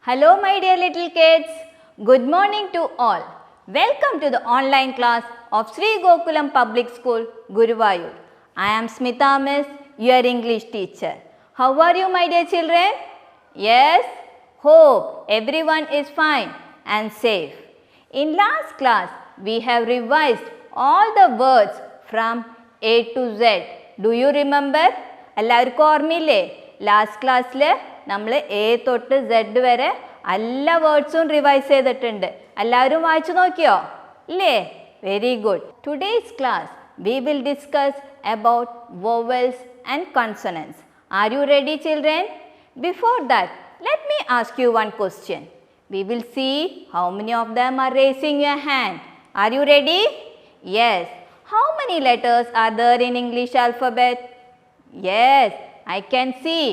Hello my dear little kids. Good morning to all. Welcome to the online class of Sri Gokulam Public School, Guruvayur. I am Smita Miss, your English teacher. How are you my dear children? Yes? Hope everyone is fine and safe. In last class, we have revised all the words from A to Z. Do you remember? എല്ലാവർക്കും ഓർമ്മയില്ലേ? Last ക്ലാസ്സിൽ നമ്മൾ A തൊട്ട് Z വരെ എല്ലാ വേർഡ്സും revise ചെയ്തിട്ടുണ്ട്. എല്ലാവരും വായിച്ചു നോക്കിയോ? ഇല്ലേ? Very good. Today's class we will discuss about vowels and consonants. Are you ready children? Before that, let me ask you one question. We will see how many of them are raising your hand. Are you ready? Yes. How many letters are there in English alphabet? Yes, I can see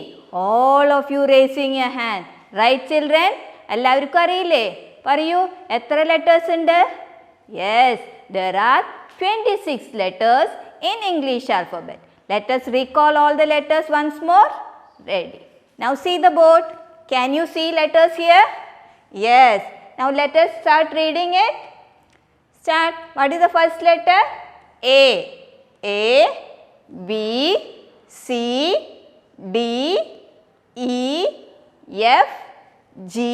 all of you raising your hand. Right children? എല്ലാവർക്കും അറിയില്ലേ? പറയൂ, എത്ര letters ഉണ്ട്? Yes, there are 26 letters in English alphabet. Let us recall all the letters once more. Ready. Now see the board. Can you see letters here? Yes. Now let us start reading it. Start. What is the first letter? A. A, B, C, D, E, F, G,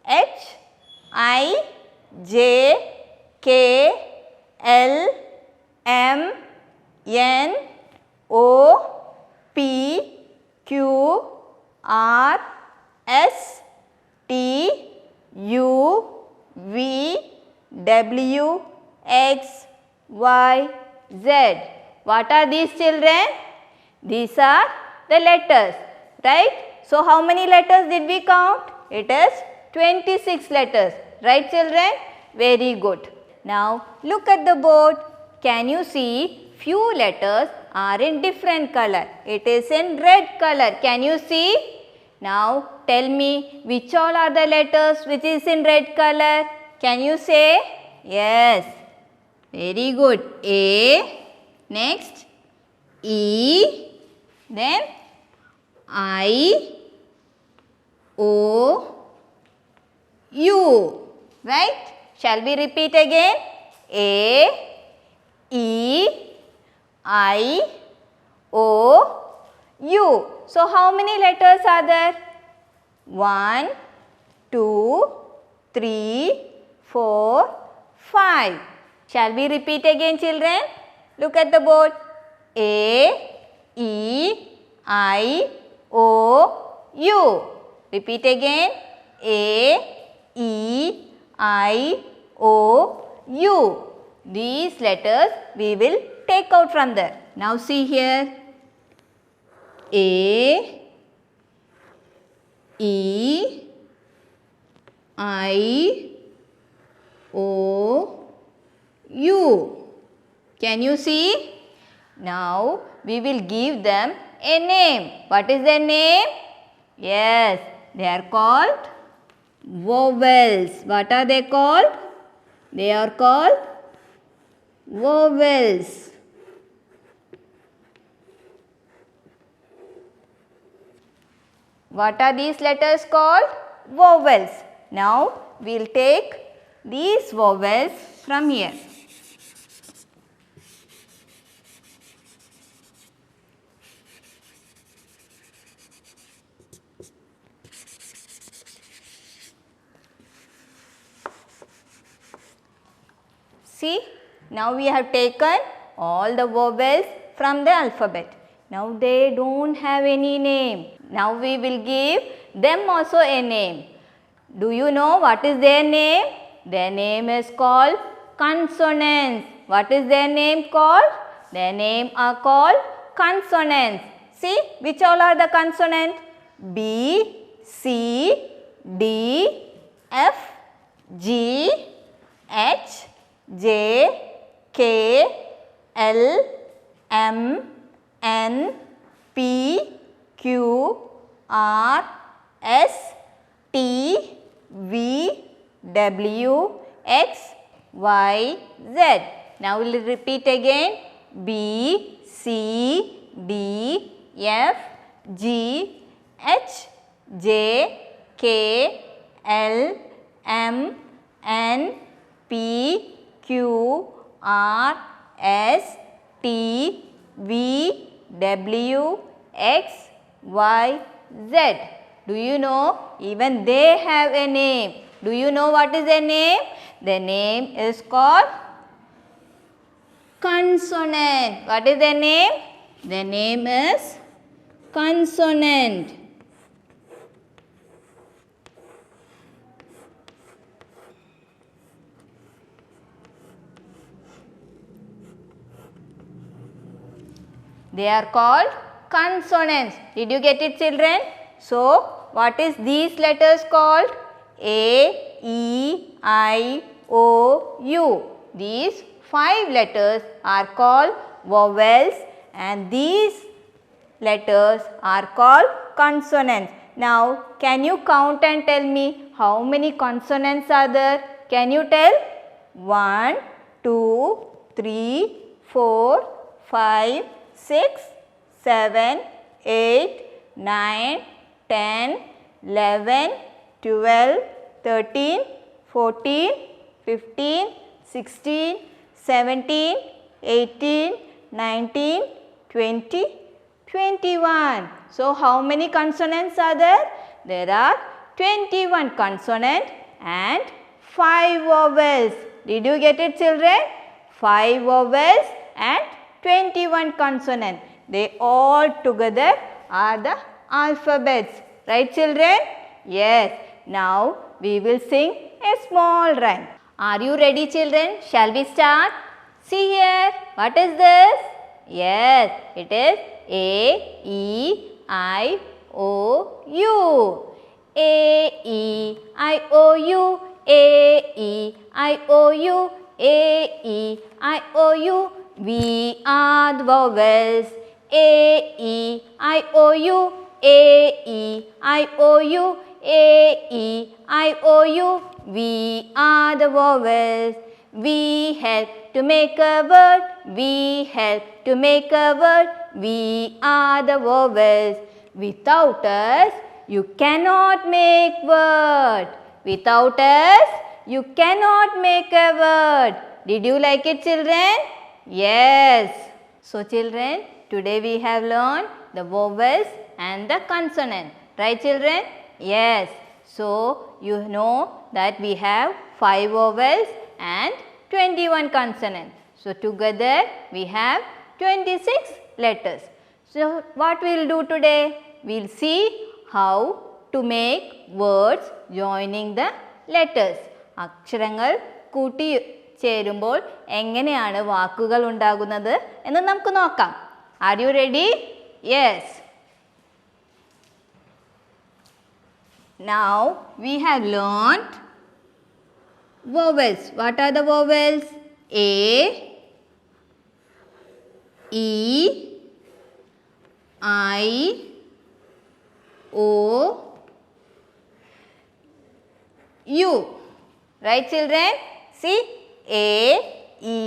H, I, J, K, L, M, N, O, P, Q, R, S, T, U, V, W, X, Y, Z. What are these children? These are the letters, right? So how many letters did we count? It is 26 letters, right children? Very good. Now look at the board. Can you see few letters are in different color? It is in red color. Can you see? Now tell me which all are the letters which is in red color? Can you say? Yes. Very good. A, next E, then I, O, U, right? Shall we repeat again? A, E, I, O, U. So how many letters are there? 1, 2, 3, 4, 5. Shall we repeat again children? Look at the board. A, E, I, O, U. Repeat again. A, E, I, O, U. These letters we will take out from there. Now see here. A, E, I, O, U. Can you see? Now we will give them a name. What is their name? Yes, they are called vowels. What are they called? They are called vowels. What are these letters called? Vowels. Now we will take these vowels from here. See, now we have taken all the vowels from the alphabet. Now they don't have any name. Now we will give them also a name. Do you know what is their name? Their name is called consonants. What is their name called? Their name are called consonants. See, which all are the consonants? B, C, D, F, G, H, J, K, L, M, N, P, Q, R, S, T, V, W, X, Y, Z. Now we will repeat again. B, C, D, F, G, H, J, K, L, M, N, P, Q, R, S, T, V, W, X, Y, Z. Do you know? Even they have a name. Do you know what is their name? Their name is called consonant. What is their name? Their name is consonant. They are called consonants. Did you get it, children? So, what is these letters called? A, E, I, O, U. These 5 letters are called vowels and these letters are called consonants. Now, can you count and tell me how many consonants are there? Can you tell? 1, 2, 3, 4, 5, 6, 7, 8, 9, 10, 11, 12, 13, 14, 15, 16, 17, 18, 19, 20, 21. So, how many consonants are there? There are 21 consonants and 5 vowels. Did you get it, children? 5 vowels and 21 consonants. They all together are the alphabets. Right, children? Yes. Now, we will sing a small rhyme. Are you ready, children? Shall we start? See here. What is this? Yes, it is A, E, I, O, U. A, E, I, O, U. A, E, I, O, U. A, E, I, O, U. We are the vowels. A, E, I, O, U. A, E, I, O, U. A, E, I, O, U. We are the vowels. We help to make a word. We help to make a word. We are the vowels. Without us, you cannot make word. Without us, you cannot make a word. Did you like it, children? Yes. So, children, today we have learned the vowels and the consonant. Right, children? Yes. So, you know that we have 5 vowels and 21 consonants. So, together we have 26 letters. So, what we will do today? We will see how to make words joining the letters. അക്ഷരങ്ങൾ കൂട്ടി ചേരുമ്പോൾ എങ്ങനെയാണ് വാക്കുകൾ ഉണ്ടാകുന്നത് എന്ന് നമുക്ക് നോക്കാം. Are you ready? Yes. Now we have learned vowels. What are the vowels? A, E, I, O, U. Right, children? See? A, E,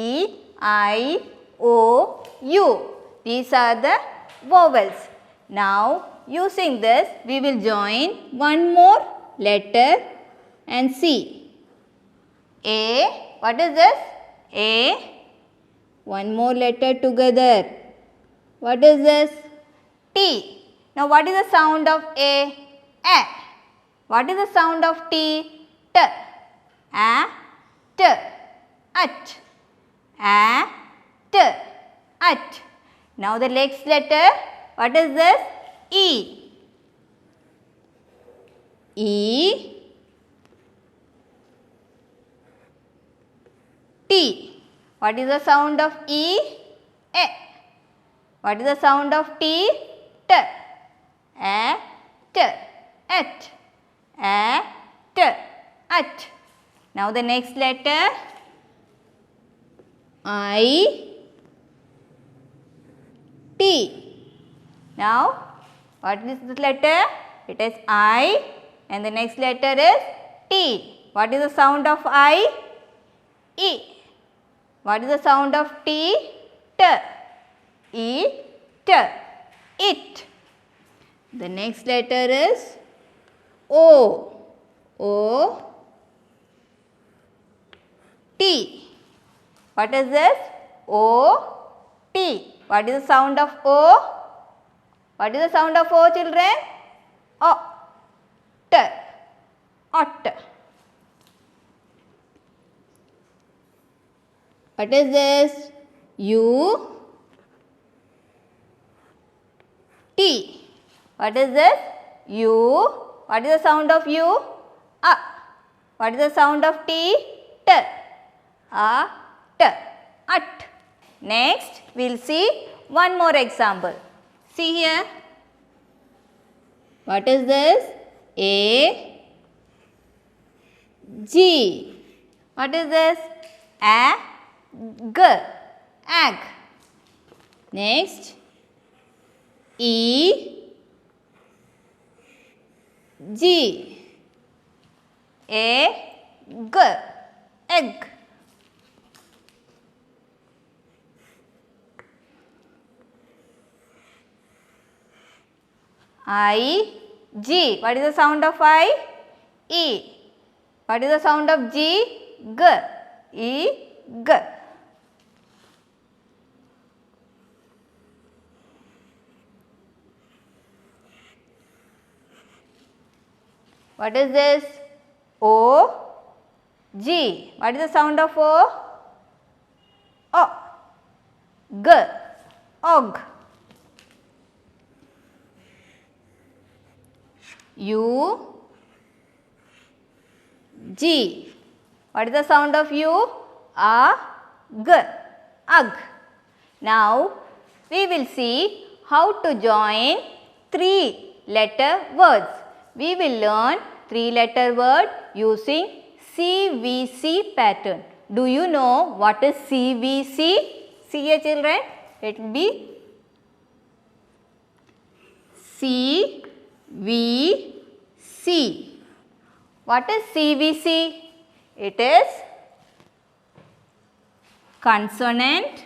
I, O, U. These are the vowels. Now, using this, we will join one more letter and see. A, what is this? A, one more letter together. What is this? T. Now, what is the sound of A? A. What is the sound of T? T. A, T. At. A, T. At. Now, the next letter, what is this? E. E, T. What is the sound of E? A. What is the sound of T? T. A, T. At. A, T. At. Now, the next letter, I, T. Now, what is this letter? It is I and the next letter is T. What is the sound of I? E. What is the sound of T? T. E, T. It. The next letter is O. O. T. What is this? O. T. What is the sound of O? What is the sound of O, children? O. T. Ot. What is this? U. T. What is this? U. What is the sound of U? A. What is the sound of T? T. A. T. At. Next, we will see one more example. See here. What is this? A. G. What is this? A. G. Ag. Next. E. G. A. G. Egg. I. G. What is the sound of I? E. What is the sound of G? G. E. G. What is this? O. G. What is the sound of O? O. G. Og. U. G. What is the sound of U? A. G. Ug. Now, we will see how to join 3-letter words. We will learn 3-letter word using CVC pattern. Do you know what is CVC? See here, children. It will be CVC. What is CVC? It is consonant,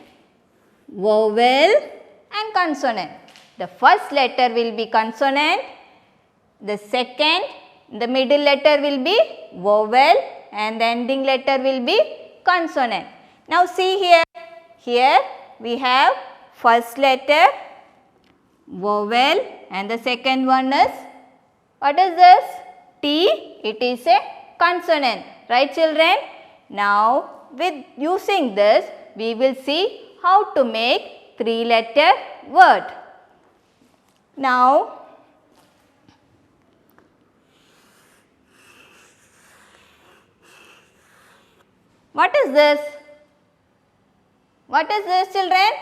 vowel and consonant. The first letter will be consonant, the second, the middle letter will be vowel and the ending letter will be consonant. Now see here, here we have first letter, vowel and the second one is, what is this? T, it is a consonant, right children? Now with using this, we will see how to make 3-letter word. Now, what is this? What is this, children?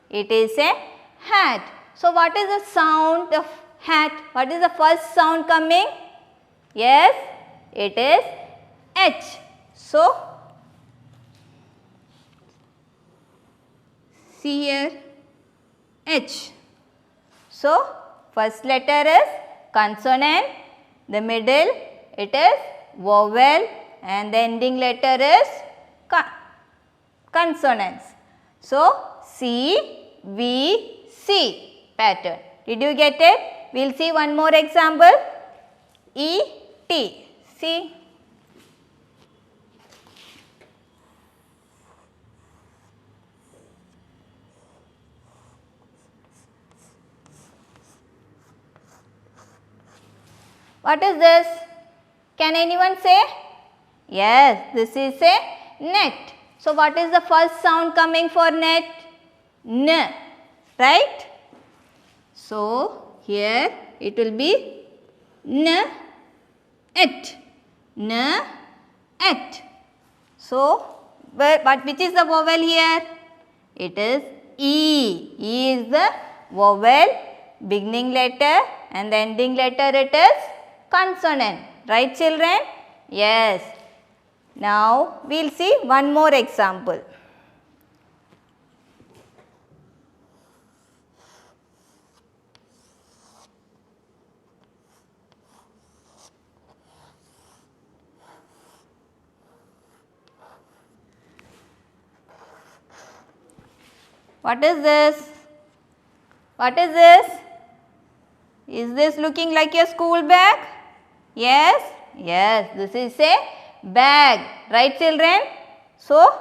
It is a hat. So, what is the sound of hat? What is the first sound coming? Yes, it is H. So, see here, H. So, first letter is consonant, the middle it is vowel and the ending letter is consonants. So, C, V, C pattern. Did you get it? We will see one more example. E, T. See. What is this? Can anyone say? Yes, this is a net. So, what is the first sound coming for net? N, right? So, here it will be N, et, N, et. So, which is the vowel here? It is E. E is the vowel, beginning letter and the ending letter it is consonant. Right children? Yes. Now, we will see one more example. What is this? What is this? Is this looking like a school bag? Yes, yes, this is a bag. Right, children? So,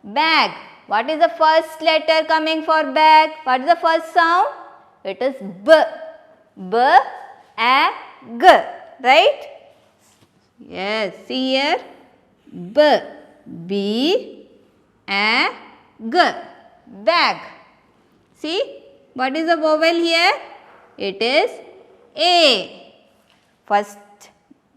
bag. What is the first letter coming for bag? What is the first sound? It is B. B, A, G. Right? Yes, see here. B. B, A, G. Bag. See, what is the vowel here? It is A. First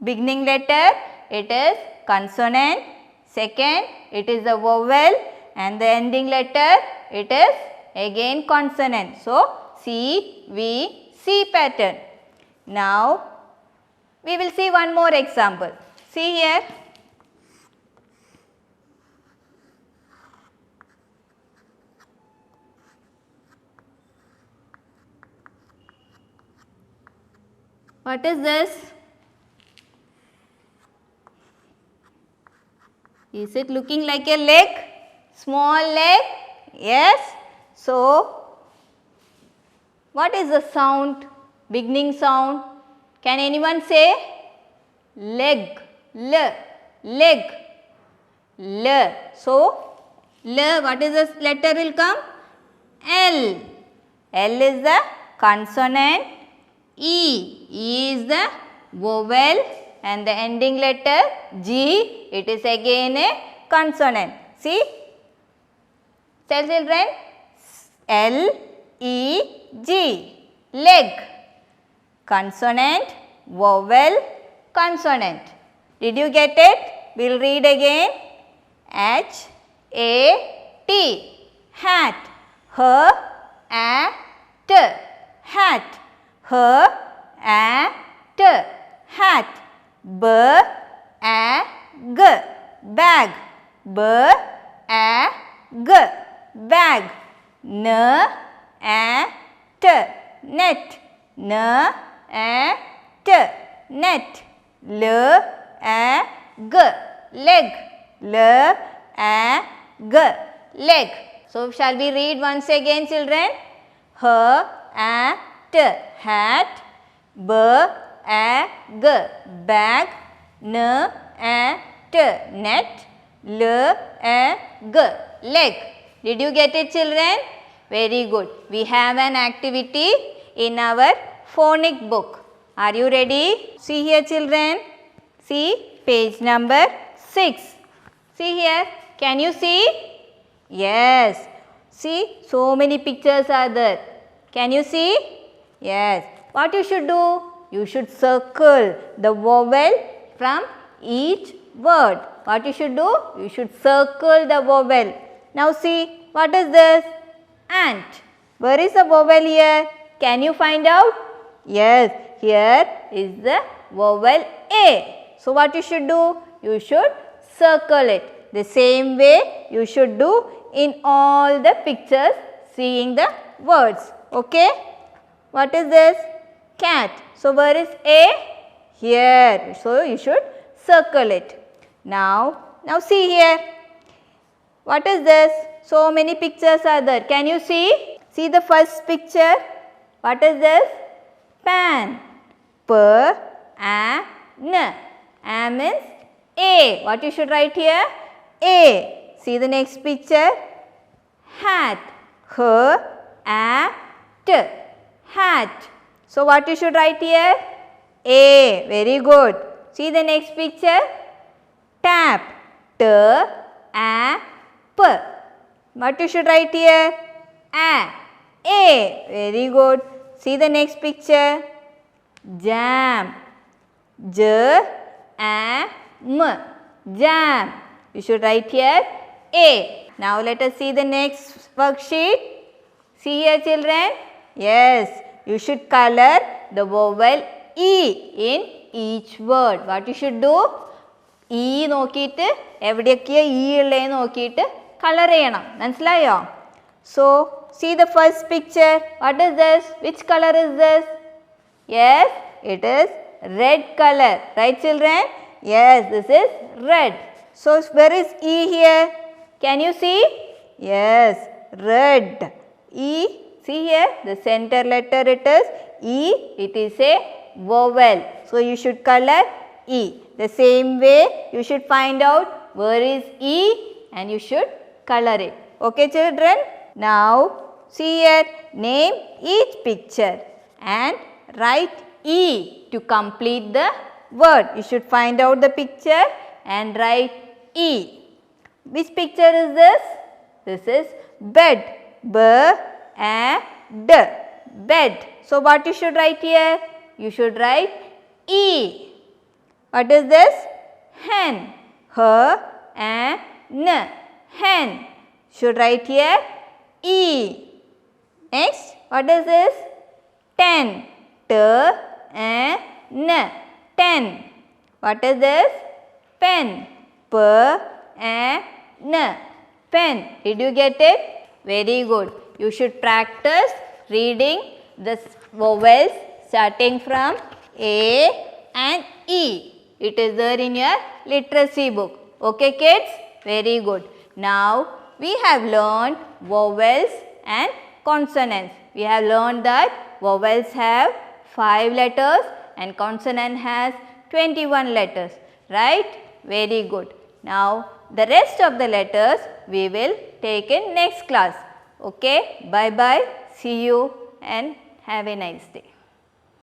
beginning letter, it is consonant. Second, it is the vowel, and the ending letter, it is again consonant. So, C, V, C pattern. Now, we will see one more example. See here. What is this? Is it looking like a leg? Small leg? Yes. So, what is the sound? Beginning sound? Can anyone say? Leg. L. Leg. L. So, L, what is the letter will come? L. L is the consonant. E. E is the vowel, and the ending letter G, it is again a consonant. See? Tell children. L, E, G. Leg. Consonant, vowel, consonant. Did you get it? We will read again. H, A, T. Hat. H, A, T. Hat. H, A, T. Hat. B, A, G. Bag. B, A, G. Bag. N, A, T. Net. N, A, T. Net. L, A, G. Leg. L, A, G. Leg. So, shall we read once again, children? H, A, T. Hat. B, A, G. Bag. N, A, T. Net. L, A, G. Leg. Did you get it, children? Very good. We have an activity in our phonic book. Are you ready? See here, children. See page number 6. See here. Can you see? Yes. See, so many pictures are there. Can you see? Yes. What you should do? You should circle the vowel from each word. What you should do? You should circle the vowel. Now see, what is this? Ant. Where is the vowel here? Can you find out? Yes, here is the vowel A. So what you should do? You should circle it. The same way you should do in all the pictures seeing the words. Okay? What is this? Cat. So where is A? Here. So you should circle it. Now see here. What is this? So many pictures are there. Can you see? See the first picture. What is this? Pan. P, A, N. A means A. What you should write here? A. See the next picture. Hat. H, A, T. Hat. So what you should write here? A. Very good. See the next picture. Tap. T, A, P. What you should write here? A. A. Very good. See the next picture. Jam. J, A, M. Jam. You should write here A. Now let us see the next worksheet. See here, children. Yes, you should color the vowel E in each word. What you should do? E നോക്കിയിട്ട് എവിടെയൊക്കെയോ E ഉള്ളേ നോക്കിയിട്ട് colour ചെയ്യണം. മനസ്സിലായോ? So, see the first picture. What is this? Which color is this? Yes, it is red color. Right, children? Yes, this is red. So, where is E here? Can you see? Yes, red. E, see here, the center letter it is E. It is a vowel. So you should color E. The same way you should find out where is E and you should color it. Okay children? Now see here, name each picture and write E to complete the word. You should find out the picture and write E. Which picture is this? This is bed. B-A-D. Bed. So what you should write here? You should write E. What is this? Hen. H-A-N. Hen. Should write here E. Next, what is this? 10. T-A-N. 10. What is this? Pen. P-A-N. Pen. Did you get it? Very good. You should practice reading the vowels starting from A and E. It is there in your literacy book. Okay kids? Very good. Now we have learned vowels and consonants. We have learned that vowels have 5 letters and consonant has 21 letters. Right? Very good. Now the rest of the letters we will take in next class. Okay? Bye bye. See you and have a nice day.